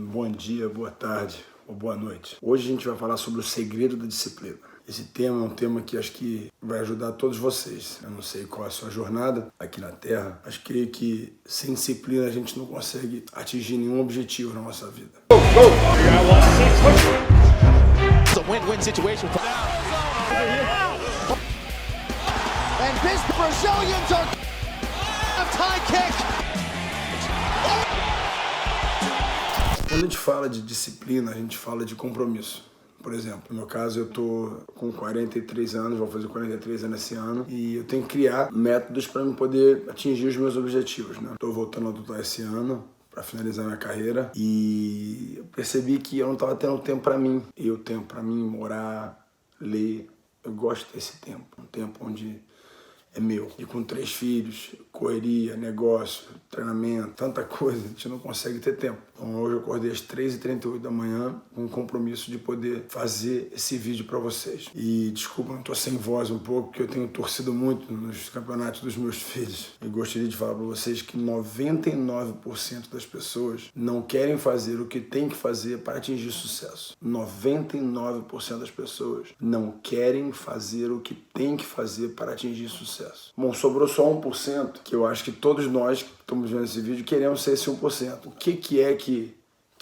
Bom dia, boa tarde ou boa noite. Hoje a gente vai falar sobre o segredo da disciplina. Esse tema é um tema que acho que vai ajudar todos vocês. Eu não sei qual é a sua jornada aqui na Terra, mas creio que sem disciplina a gente não consegue atingir nenhum objetivo na nossa vida. It's a win-win situation. And this Brazilians are a tie kick. Quando a gente fala de disciplina, a gente fala de compromisso. Por exemplo, no meu caso, eu tô com 43 anos, vou fazer 43 anos esse ano, e eu tenho que criar métodos para eu poder atingir os meus objetivos, né? Tô voltando a lutar esse ano para finalizar minha carreira e eu percebi que eu não estava tendo tempo para mim. Tempo para mim morar, ler. Eu gosto desse tempo, um tempo onde é meu. E com 3 filhos, correria, negócio, treinamento, tanta coisa, a gente não consegue ter tempo. Então hoje eu acordei às 3h38 da manhã com o compromisso de poder fazer esse vídeo para vocês. E desculpa, não tô sem voz um pouco, porque eu tenho torcido muito nos campeonatos dos meus filhos. E gostaria de falar para vocês que 99% das pessoas não querem fazer o que tem que fazer para atingir sucesso. 99% das pessoas não querem fazer o que tem que fazer para atingir sucesso. Bom, sobrou só 1%, que eu acho que todos nós que estamos vendo esse vídeo queremos ser esse 1%. O que é que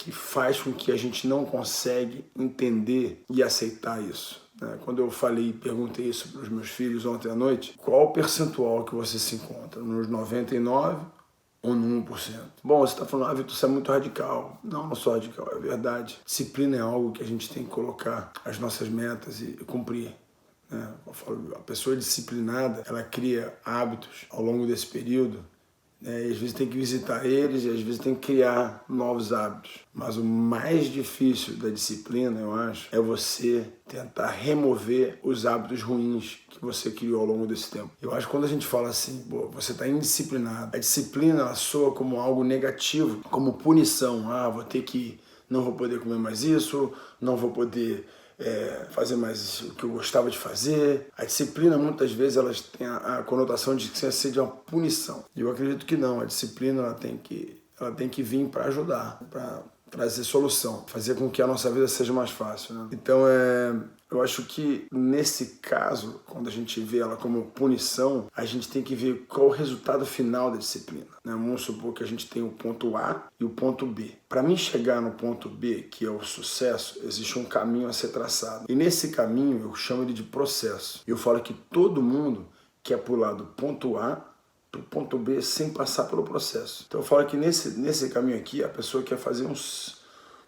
faz com que a gente não consegue entender e aceitar isso? Quando eu perguntei isso para os meus filhos ontem à noite, qual o percentual que você se encontra? Nos 99% ou no 1%? Bom, você está falando, Vitor, você é muito radical. Não, não sou radical, é verdade. Disciplina é algo que a gente tem que colocar as nossas metas e cumprir. Eu falo, a pessoa disciplinada, ela cria hábitos ao longo desse período, e às vezes tem que visitar eles e às vezes tem que criar novos hábitos. Mas o mais difícil da disciplina, eu acho, é você tentar remover os hábitos ruins que você criou ao longo desse tempo. Eu acho que quando a gente fala assim, você está indisciplinado, a disciplina ela soa como algo negativo, como punição. Não vou poder comer mais isso, não vou poder fazer mais o que eu gostava de fazer. A disciplina, muitas vezes, elas têm a conotação de ser de uma punição. E eu acredito que não. A disciplina ela tem que vir para ajudar, para trazer solução, fazer com que a nossa vida seja mais fácil, né? Então, eu acho que nesse caso, quando a gente vê ela como punição, a gente tem que ver qual o resultado final da disciplina, né? Vamos supor que a gente tem o ponto A e o ponto B. Para mim chegar no ponto B, que é o sucesso, existe um caminho a ser traçado. E nesse caminho eu chamo ele de processo. Eu falo que todo mundo quer pular do ponto A para o ponto B sem passar pelo processo. Então eu falo que nesse caminho aqui a pessoa quer fazer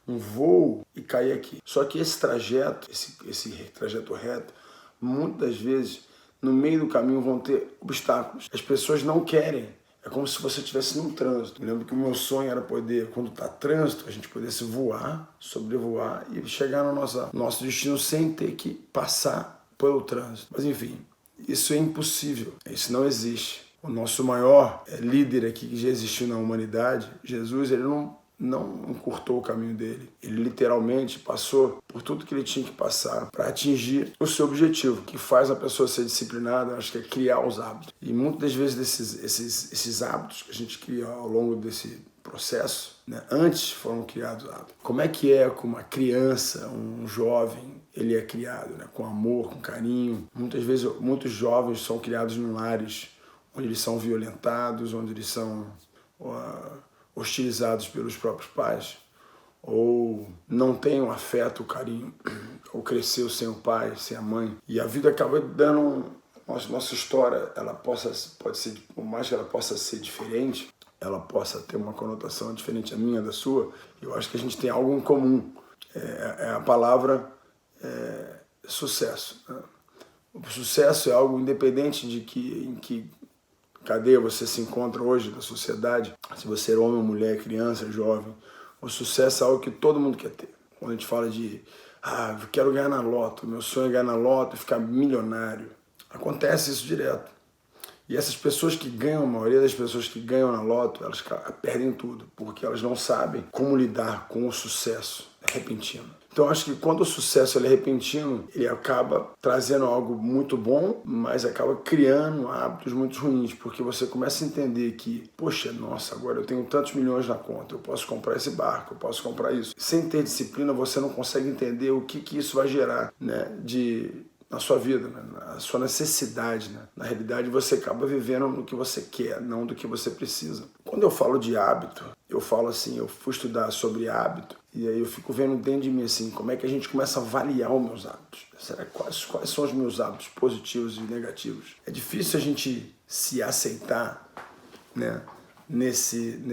um voo e cair aqui. Só que esse trajeto, esse trajeto reto, muitas vezes no meio do caminho vão ter obstáculos. As pessoas não querem. É como se você estivesse num trânsito. Eu lembro que o meu sonho era poder, quando está trânsito, a gente pudesse voar, sobrevoar e chegar no nosso destino sem ter que passar pelo trânsito. Mas enfim, isso é impossível. Isso não existe. O nosso maior líder aqui que já existiu na humanidade, Jesus, ele não encurtou o caminho dele. Ele literalmente passou por tudo que ele tinha que passar para atingir o seu objetivo. O que faz a pessoa ser disciplinada, acho que é criar os hábitos. E muitas das vezes esses hábitos que a gente cria ao longo desse processo, né, antes foram criados hábitos. Como é que com uma criança, um jovem, ele é criado, né, com amor, com carinho? Muitas vezes, muitos jovens são criados em lares onde eles são violentados, onde eles são hostilizados pelos próprios pais, ou não tem um afeto, o carinho, ou cresceu sem o pai, sem a mãe. E a vida acaba dando nossa história, ela pode ser, por mais que ela possa ser diferente, ela possa ter uma conotação diferente da minha, da sua, eu acho que a gente tem algo em comum. A palavra sucesso, né? O sucesso é algo independente em que cadeia você se encontra hoje da sociedade, se você é homem ou mulher, criança, jovem. O sucesso é algo que todo mundo quer ter. Quando a gente fala de, eu quero ganhar na loto, meu sonho é ganhar na loto e ficar milionário. Acontece isso direto. E essas pessoas que ganham, a maioria das pessoas que ganham na loto, elas perdem tudo, porque elas não sabem como lidar com o sucesso repentino. Então acho que quando o sucesso ele é repentino, ele acaba trazendo algo muito bom, mas acaba criando hábitos muito ruins, porque você começa a entender que, poxa, nossa, agora eu tenho tantos milhões na conta, eu posso comprar esse barco, eu posso comprar isso. Sem ter disciplina, você não consegue entender o que isso vai gerar, né, na sua vida, né? Na sua necessidade, né? Na realidade, você acaba vivendo no que você quer, não do que você precisa. Quando eu falo de hábito, eu falo assim, eu fui estudar sobre hábito e aí eu fico vendo dentro de mim assim, como é que a gente começa a avaliar os meus hábitos. Será quais são os meus hábitos positivos e negativos? É difícil a gente se aceitar, né? Nesse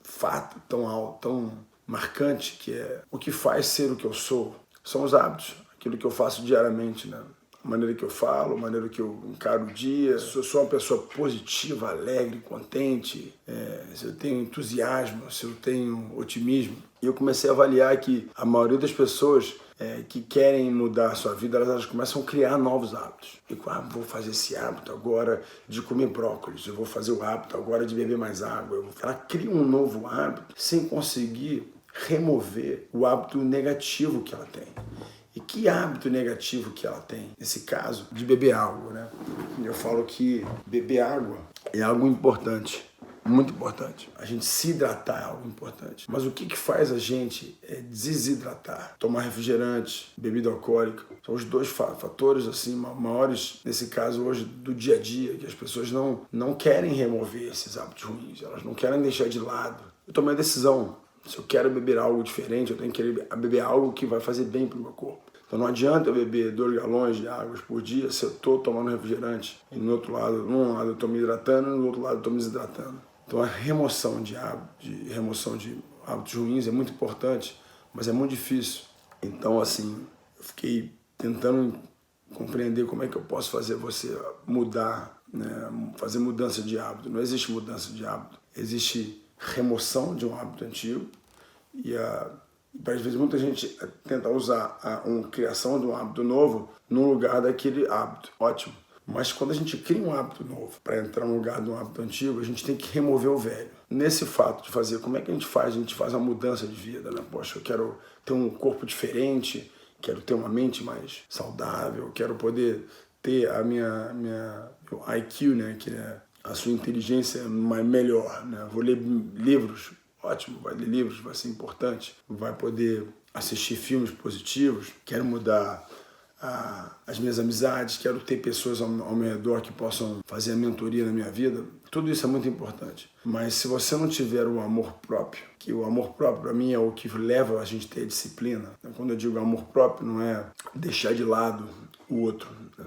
fato tão marcante que é o que faz ser o que eu sou. São os hábitos. Aquilo que eu faço diariamente, né? A maneira que eu falo, a maneira que eu encaro o dia. Se eu sou uma pessoa positiva, alegre, contente, se eu tenho entusiasmo, se eu tenho otimismo. E eu comecei a avaliar que a maioria das pessoas que querem mudar a sua vida, elas começam a criar novos hábitos. E vou fazer esse hábito agora de comer brócolis, eu vou fazer o hábito agora de beber mais água. Ela cria um novo hábito sem conseguir remover o hábito negativo que ela tem. E que hábito negativo que ela tem, nesse caso, de beber água, né? Eu falo que beber água é algo importante, muito importante. A gente se hidratar é algo importante. Mas o que faz a gente desidratar? Tomar refrigerante, bebida alcoólica, são os dois fatores assim, maiores, nesse caso hoje, do dia a dia, que as pessoas não querem remover esses hábitos ruins, elas não querem deixar de lado. Eu tomei a decisão. Se eu quero beber algo diferente, eu tenho que beber algo que vai fazer bem para o meu corpo. Então não adianta eu beber 2 galões de água por dia se eu estou tomando refrigerante. E no outro lado, num lado eu estou me hidratando e no outro lado eu estou me desidratando. Então a remoção de hábitos ruins é muito importante, mas é muito difícil. Então assim, eu fiquei tentando compreender como é que eu posso fazer você mudar, né? Fazer mudança de hábito. Não existe mudança de hábito. Existe remoção de um hábito antigo e às vezes muita gente tenta usar a criação de um hábito novo no lugar daquele hábito. Ótimo. Mas quando a gente cria um hábito novo para entrar no lugar de um hábito antigo, a gente tem que remover o velho. Nesse fato de fazer, como é que a gente faz? A gente faz uma mudança de vida, né? Poxa, eu quero ter um corpo diferente, quero ter uma mente mais saudável, quero poder ter a minha IQ, né? Que é a sua inteligência melhor, né? Vou ler livros. Ótimo, vai ler livros, vai ser importante, vai poder assistir filmes positivos, quero mudar as minhas amizades, quero ter pessoas ao meu redor que possam fazer a mentoria na minha vida, tudo isso é muito importante. Mas se você não tiver o amor próprio, que o amor próprio para mim é o que leva a gente a ter disciplina, quando eu digo amor próprio não é deixar de lado o outro, né?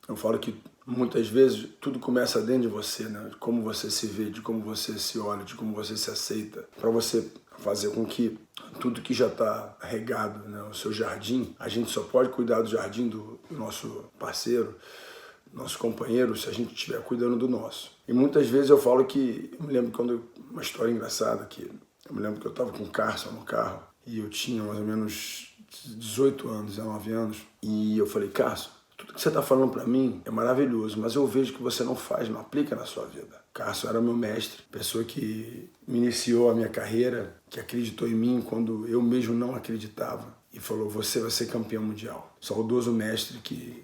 Eu falo que muitas vezes tudo começa dentro de você, né? De como você se vê, de como você se olha, de como você se aceita. Para você fazer com que tudo que já está regado, né? O seu jardim, a gente só pode cuidar do jardim do nosso parceiro, nosso companheiro, se a gente estiver cuidando do nosso. E muitas vezes eu falo que, eu me lembro uma história engraçada que eu me lembro que eu estava com o Carson no carro e eu tinha mais ou menos 18 anos, 19 anos, e eu falei, Carson, tudo que você está falando para mim é maravilhoso, mas eu vejo que você não faz, não aplica na sua vida. Carson era meu mestre, pessoa que me iniciou a minha carreira, que acreditou em mim quando eu mesmo não acreditava e falou, você vai ser campeão mundial. Saudoso mestre que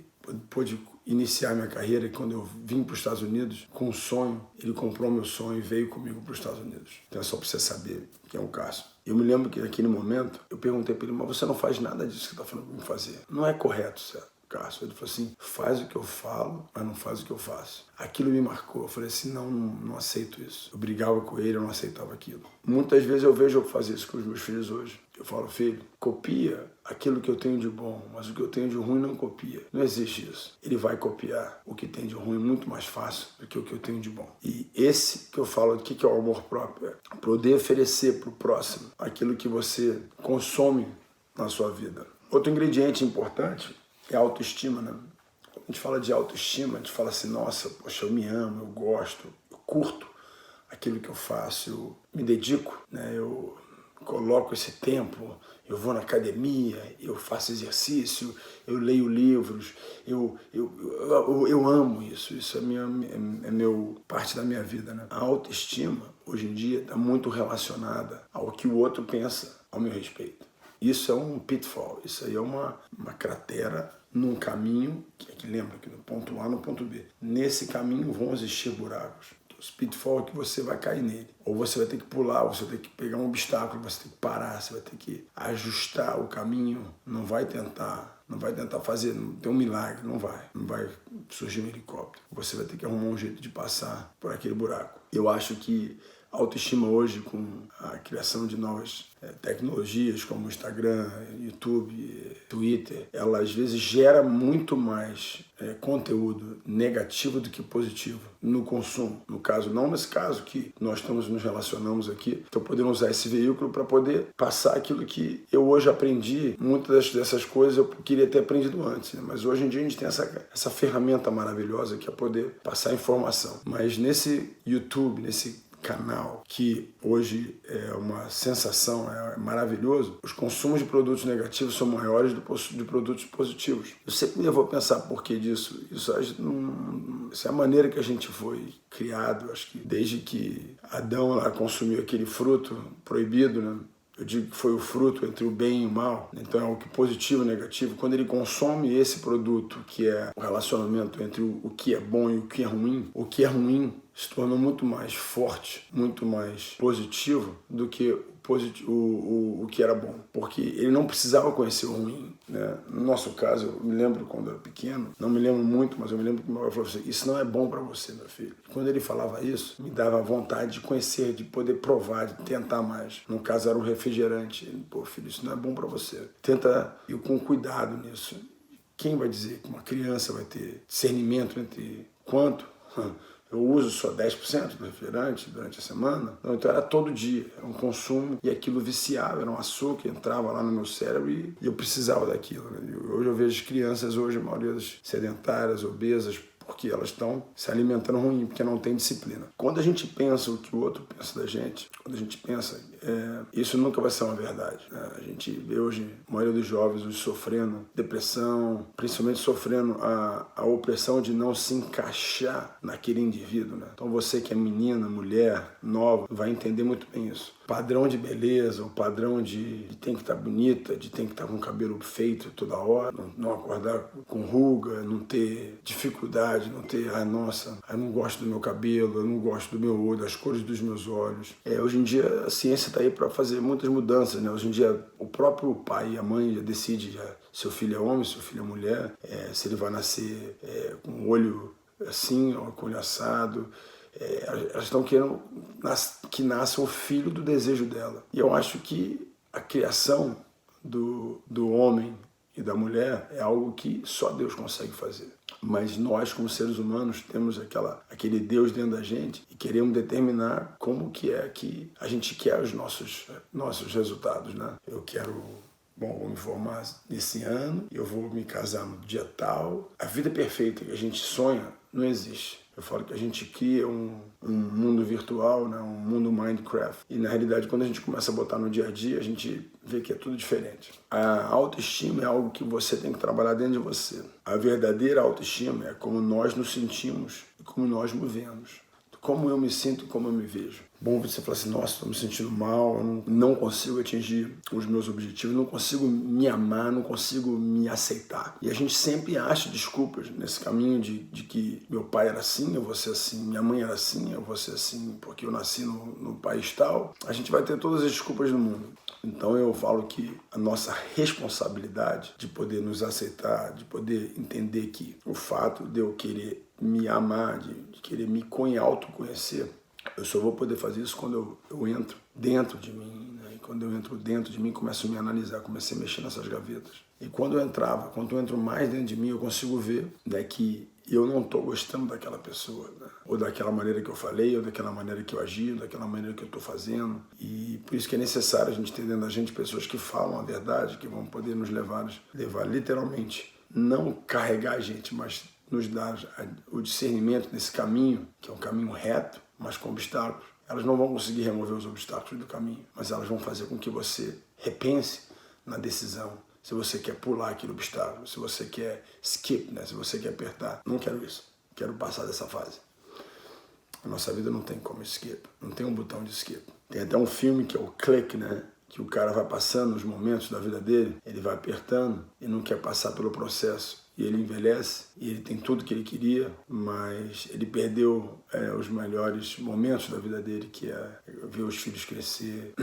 pôde iniciar minha carreira e quando eu vim para os Estados Unidos com um sonho, ele comprou meu sonho e veio comigo para os Estados Unidos. Então é só para você saber quem é o Carson. Eu me lembro que naquele momento eu perguntei para ele, mas você não faz nada disso que está falando para mim fazer. Não é correto, certo? Carson. Ele falou assim, faz o que eu falo, mas não faz o que eu faço. Aquilo me marcou. Eu falei assim, não aceito isso. Eu brigava com ele, eu não aceitava aquilo. Muitas vezes eu vejo eu fazer isso com os meus filhos hoje. Eu falo, filho, copia aquilo que eu tenho de bom, mas o que eu tenho de ruim não copia. Não existe isso. Ele vai copiar o que tem de ruim muito mais fácil do que o que eu tenho de bom. E esse que eu falo, o que é o amor próprio? É poder oferecer para o próximo aquilo que você consome na sua vida. Outro ingrediente importante é a autoestima, né? Quando a gente fala de autoestima, a gente fala assim, nossa, poxa, eu me amo, eu gosto, eu curto aquilo que eu faço, eu me dedico, né? Eu coloco esse tempo, eu vou na academia, eu faço exercício, eu leio livros, eu amo isso, isso parte da minha vida, né? A autoestima, hoje em dia, está muito relacionada ao que o outro pensa ao meu respeito. Isso é um pitfall, isso aí é uma cratera num caminho, que lembra que no ponto A no ponto B. Nesse caminho vão existir buracos. Os pitfall é que você vai cair nele. Ou você vai ter que pular, ou você vai ter que pegar um obstáculo, você tem que parar, você vai ter que ajustar o caminho. Não vai tentar fazer, não tem um milagre, não vai surgir um helicóptero. Você vai ter que arrumar um jeito de passar por aquele buraco. Eu acho que a autoestima hoje, com a criação de novas tecnologias como Instagram, YouTube, Twitter, ela às vezes gera muito mais conteúdo negativo do que positivo no consumo. No caso, não nesse caso que nós nos relacionamos aqui, estou podendo usar esse veículo para poder passar aquilo que eu hoje aprendi. Muitas dessas coisas eu queria ter aprendido antes, né? Mas hoje em dia a gente tem essa ferramenta maravilhosa que é poder passar informação. Mas nesse YouTube, nesse canal, que hoje é uma sensação, é maravilhoso, os consumos de produtos negativos são maiores de produtos positivos. Eu sempre me levou a pensar por que disso. Isso é a maneira que a gente foi criado, acho que desde que Adão lá consumiu aquele fruto proibido, né? Eu digo que foi o fruto entre o bem e o mal, então é o que positivo e negativo. Quando ele consome esse produto, que é o relacionamento entre o que é bom e o que é ruim se tornou muito mais forte, muito mais positivo do que o que era bom, porque ele não precisava conhecer o ruim, né? No nosso caso, eu me lembro quando eu era pequeno, não me lembro muito, mas eu me lembro que meu pai falou assim: isso não é bom para você, meu filho. E quando ele falava isso, me dava vontade de conhecer, de poder provar, de tentar mais. No caso era um refrigerante. Pô, filho, isso não é bom para você. Tenta ir com cuidado nisso. Quem vai dizer que uma criança vai ter discernimento entre quanto? Eu uso só 10% do refrigerante durante a semana. Então era todo dia, era um consumo e aquilo viciava, era um açúcar, entrava lá no meu cérebro e eu precisava daquilo. Né? Hoje eu vejo crianças, a maioria das sedentárias, obesas, porque elas estão se alimentando ruim, porque não tem disciplina. Quando a gente pensa o que o outro pensa da gente, quando a gente pensa, isso nunca vai ser uma verdade. Né? A gente vê hoje a maioria dos jovens hoje sofrendo depressão, principalmente sofrendo a opressão de não se encaixar naquele indivíduo. Né? Então você que é menina, mulher, nova, vai entender muito bem isso. Padrão de beleza, o padrão de tem que estar bonita, de tem que estar com o cabelo feito toda hora, não acordar com ruga, não ter dificuldade, não ter, nossa, eu não gosto do meu cabelo, eu não gosto do meu olho, das cores dos meus olhos. Hoje em dia a ciência está aí para fazer muitas mudanças, né? Hoje em dia o próprio pai e a mãe já decide se o filho é homem, se o filho é mulher, se ele vai nascer com o olho assim, ou com o olho assado. Elas estão querendo que nasça o filho do desejo dela. E eu acho que a criação do homem e da mulher é algo que só Deus consegue fazer. Mas nós, como seres humanos, temos aquele Deus dentro da gente e queremos determinar como que é que a gente quer os nossos resultados, né? Eu quero... Bom, vou me formar nesse ano, eu vou me casar no dia tal. A vida perfeita que a gente sonha não existe. Eu falo que a gente cria um mundo virtual, né? Um mundo Minecraft. E na realidade, quando a gente começa a botar no dia a dia, a gente vê que é tudo diferente. A autoestima é algo que você tem que trabalhar dentro de você. A verdadeira autoestima é como nós nos sentimos e como nós nos vemos. Como eu me sinto e como eu me vejo. Bom, você fala assim, nossa, estou me sentindo mal, eu não consigo atingir os meus objetivos, não consigo me amar, não consigo me aceitar. E a gente sempre acha desculpas nesse caminho de que meu pai era assim, eu vou ser assim, minha mãe era assim, eu vou ser assim, porque eu nasci no país tal. A gente vai ter todas as desculpas do mundo. Então eu falo que a nossa responsabilidade de poder nos aceitar, de poder entender que o fato de eu querer me amar, de querer me autoconhecer, eu só vou poder fazer isso quando eu entro dentro de mim, né? E quando eu entro dentro de mim, começo a me analisar, comecei a mexer nessas gavetas. E quando eu entro mais dentro de mim, eu consigo ver, né, que eu não estou gostando daquela pessoa, né? Ou daquela maneira que eu falei, ou daquela maneira que eu agi, ou daquela maneira que eu estou fazendo. E por isso que é necessário a gente ter dentro da gente pessoas que falam a verdade, que vão poder nos levar literalmente, não carregar a gente, mas nos dar o discernimento nesse caminho, que é um caminho reto, mas com obstáculos. Elas não vão conseguir remover os obstáculos do caminho, mas elas vão fazer com que você repense na decisão. Se você quer pular aquele obstáculo, se você quer skip, né? Se você quer apertar. Não quero isso. Quero passar dessa fase. A nossa vida não tem como skip. Não tem um botão de skip. Tem até um filme que é o Click, né? que o cara vai passando nos momentos da vida dele, ele vai apertando e não quer passar pelo processo. E ele envelhece, e ele tem tudo que ele queria, mas ele perdeu os melhores momentos da vida dele, que é ver os filhos crescer,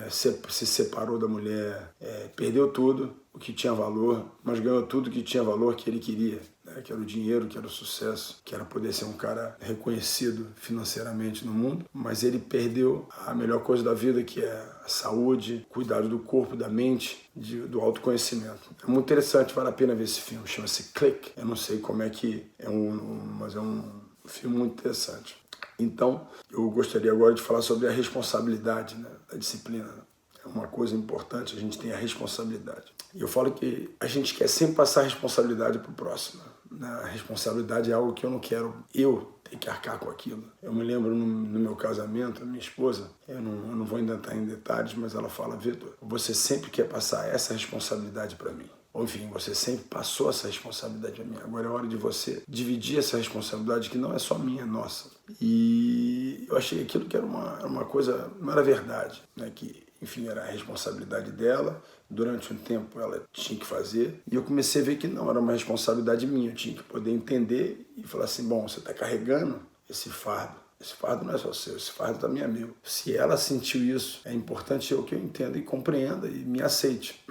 se separou da mulher, perdeu tudo o que tinha valor, mas ganhou tudo que tinha valor que ele queria, que era o dinheiro, que era o sucesso, que era poder ser um cara reconhecido financeiramente no mundo, mas ele perdeu a melhor coisa da vida, que é a saúde, cuidado do corpo, da mente, do autoconhecimento. É muito interessante, vale a pena ver esse filme, chama-se Click. Eu não sei como é que mas é um filme muito interessante. Então, eu gostaria agora de falar sobre a responsabilidade, né, da disciplina. É uma coisa importante, a gente tem a responsabilidade. E eu falo que a gente quer sempre passar a responsabilidade para o próximo. A responsabilidade é algo que eu não quero ter que arcar com aquilo. Eu me lembro no meu casamento, a minha esposa, eu não vou entrar em detalhes, mas ela fala: Vitor, você sempre quer passar essa responsabilidade para mim. Ou enfim, você sempre passou essa responsabilidade para mim. Agora é hora de você dividir essa responsabilidade, que não é só minha, é nossa. E eu achei aquilo que era uma coisa, não era verdade, né? Que, enfim, era a responsabilidade dela. Durante um tempo ela tinha que fazer, e eu comecei a ver que não, era uma responsabilidade minha. Eu tinha que poder entender e falar assim: bom, você está carregando esse fardo não é só seu, esse fardo também é meu. Se ela sentiu isso, é importante que eu entenda e compreenda e me aceite.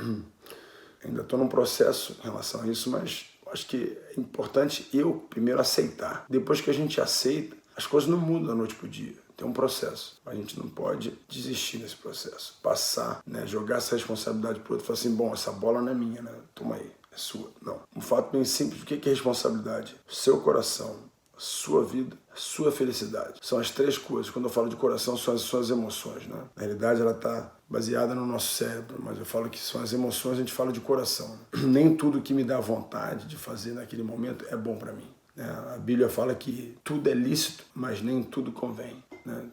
Ainda estou num processo em relação a isso, mas acho que é importante eu primeiro aceitar. Depois que a gente aceita, as coisas não mudam da noite para o dia. Tem um processo. A gente não pode desistir desse processo. Passar, né, jogar essa responsabilidade para o outro e falar assim: bom, essa bola não é minha, né? Toma aí, é sua. Não. Um fato bem simples. O que é responsabilidade? Seu coração, sua vida, sua felicidade. São as três coisas. Quando eu falo de coração, são as suas emoções, né? Na realidade, ela está baseada no nosso cérebro, mas eu falo que são as emoções, a gente fala de coração. Nem tudo que me dá vontade de fazer naquele momento é bom para mim. A Bíblia fala que tudo é lícito, mas nem tudo convém.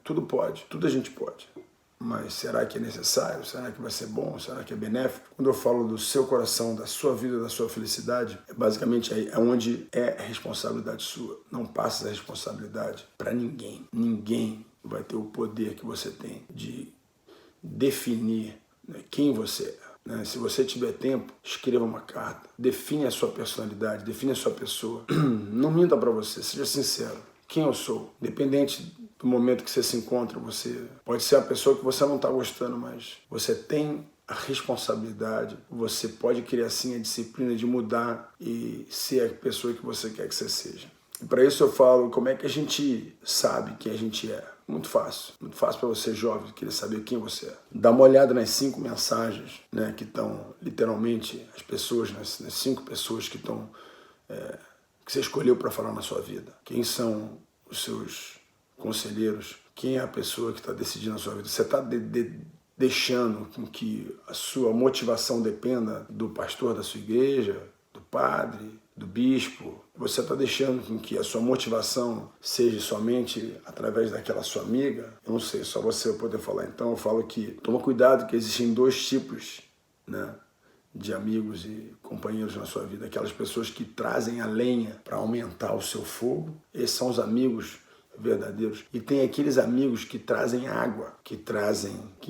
Tudo pode, tudo a gente pode. Mas será que é necessário? Será que vai ser bom? Será que é benéfico? Quando eu falo do seu coração, da sua vida, da sua felicidade, é basicamente aí onde é responsabilidade sua. Não passa essa responsabilidade para ninguém. Ninguém vai ter o poder que você tem de definir, né, quem você é. Se você tiver tempo, escreva uma carta. Define a sua personalidade, define a sua pessoa. Não minta para você, seja sincero. Quem eu sou? Independente do momento que você se encontra, você pode ser a pessoa que você não está gostando, mas você tem a responsabilidade, você pode criar sim a disciplina de mudar e ser a pessoa que você quer que você seja. E para isso eu falo, como é que a gente sabe quem a gente é? Muito fácil para você jovem querer saber quem você é. Dá uma olhada nas 5 mensagens, né, que estão literalmente as pessoas, nas 5 pessoas que estão que você escolheu para falar na sua vida. Quem são os seus conselheiros? Quem é a pessoa que está decidindo a sua vida? Você está deixando com que a sua motivação dependa do pastor da sua igreja, do padre, do bispo? Você está deixando com que a sua motivação seja somente através daquela sua amiga? Eu não sei, só você vai poder falar. Então eu falo que toma cuidado, que existem 2 tipos, né, de amigos e companheiros na sua vida. Aquelas pessoas que trazem a lenha para aumentar o seu fogo. Esses são os amigos verdadeiros. E tem aqueles amigos que trazem água, que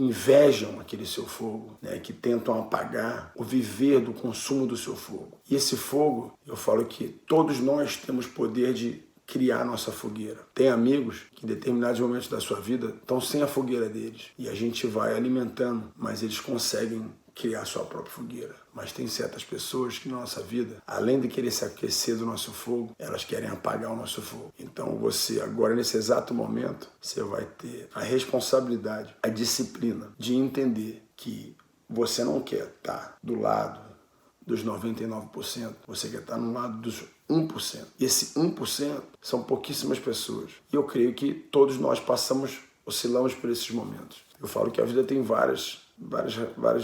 invejam aquele seu fogo, né? Que tentam apagar o viver do consumo do seu fogo. E esse fogo, eu falo que todos nós temos poder de criar nossa fogueira. Tem amigos que em determinados momentos da sua vida estão sem a fogueira deles. E a gente vai alimentando, mas eles conseguem criar sua própria fogueira. Mas tem certas pessoas que na nossa vida, além de querer se aquecer do nosso fogo, elas querem apagar o nosso fogo. Então você, agora nesse exato momento, você vai ter a responsabilidade, a disciplina de entender que você não quer estar do lado dos 99%, você quer estar no lado dos 1%. E esse 1% são pouquíssimas pessoas. E eu creio que todos nós oscilamos por esses momentos. Eu falo que a vida tem várias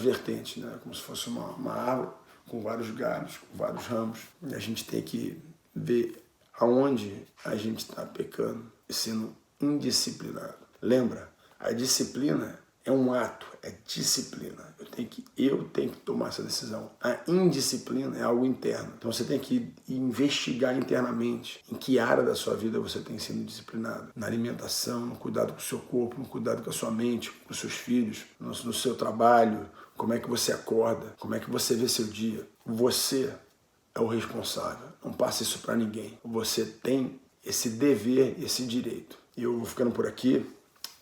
vertentes, né? Como se fosse uma árvore com vários galhos, com vários ramos. E a gente tem que ver aonde a gente está pecando e sendo indisciplinado. Lembra, a disciplina é um ato, é disciplina. Eu tenho que tomar essa decisão. A indisciplina é algo interno. Então você tem que investigar internamente em que área da sua vida você tem sido disciplinado. Na alimentação, no cuidado com o seu corpo, no cuidado com a sua mente, com os seus filhos, no seu trabalho, como é que você acorda, como é que você vê seu dia. Você é o responsável. Não passe isso para ninguém. Você tem esse dever, esse direito. Eu vou ficando por aqui.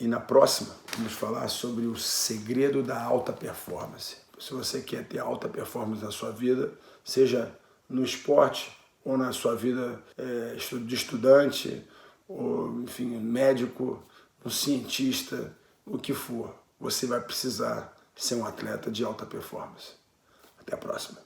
E na próxima, vamos falar sobre o segredo da alta performance. Se você quer ter alta performance na sua vida, seja no esporte ou na sua vida de estudante, ou enfim, médico, um cientista, o que for, você vai precisar ser um atleta de alta performance. Até a próxima.